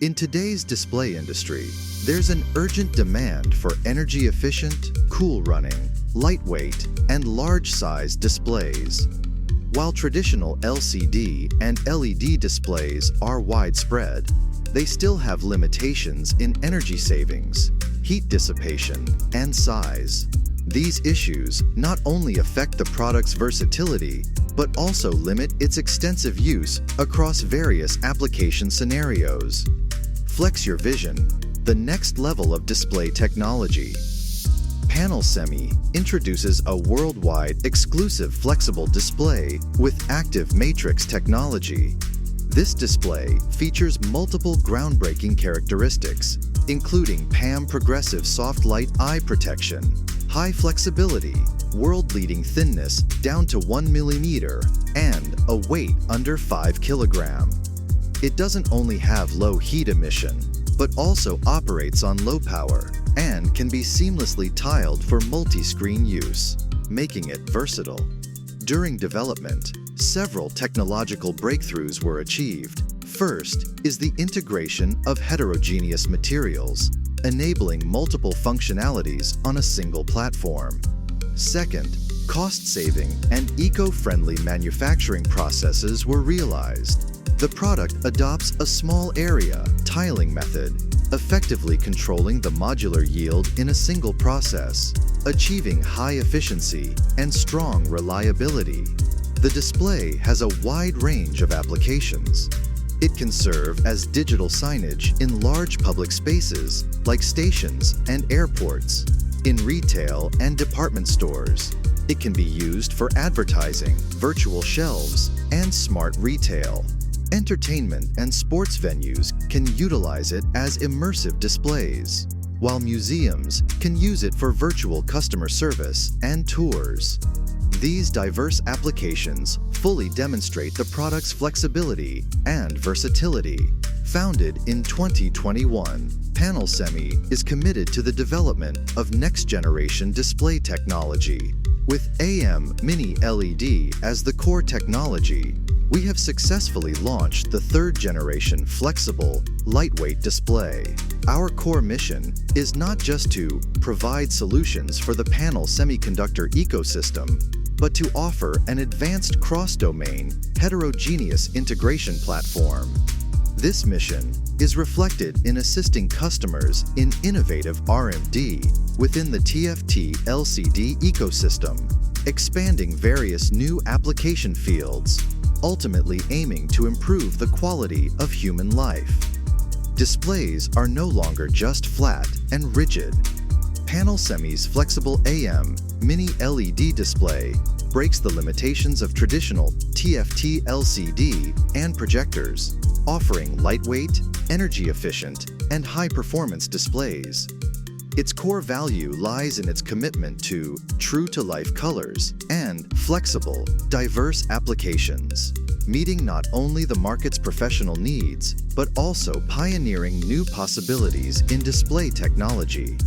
In today's display industry, there's an urgent demand for energy-efficient, cool-running, lightweight, and large-sized displays. While traditional LCD and LED displays are widespread, they still have limitations in energy savings, heat dissipation, and size. These issues not only affect the product's versatility, but also limit its extensive use across various application scenarios. Flex your vision, the next level of display technology. PanelSemi introduces a worldwide exclusive flexible display with active matrix technology. This display features multiple groundbreaking characteristics, including PAM progressive soft light eye protection, high flexibility, world-leading thinness down to 1 millimeter, and a weight under 5 kilograms. It doesn't only have low heat emission, but also operates on low power and can be seamlessly tiled for multi-screen use, making it versatile. During development, several technological breakthroughs were achieved. First is the integration of heterogeneous materials, enabling multiple functionalities on a single platform. Second, cost-saving and eco-friendly manufacturing processes were realized. The product adopts a small area tiling method, effectively controlling the modular yield in a single process, achieving high efficiency and strong reliability. The display has a wide range of applications. It can serve as digital signage in large public spaces like stations and airports, in retail and department stores. It can be used for advertising, virtual shelves, and smart retail. Entertainment and sports venues can utilize it as immersive displays, while museums can use it for virtual customer service and tours. These diverse applications fully demonstrate the product's flexibility and versatility. Founded in 2021, PanelSemi is committed to the development of next-generation display technology. With AM Mini LED as the core technology, we have successfully launched the third-generation flexible, lightweight display. Our core mission is not just to provide solutions for the panel semiconductor ecosystem, but to offer an advanced cross-domain, heterogeneous integration platform. This mission is reflected in assisting customers in innovative R&D within the TFT LCD ecosystem, expanding various new application fields, ultimately aiming to improve the quality of human life. Displays are no longer just flat and rigid. PanelSemi's flexible AM Mini LED display breaks the limitations of traditional TFT LCD and projectors, offering lightweight, energy-efficient, and high-performance displays. Its core value lies in its commitment to true-to-life colors and flexible, diverse applications, meeting not only the market's professional needs, but also pioneering new possibilities in display technology.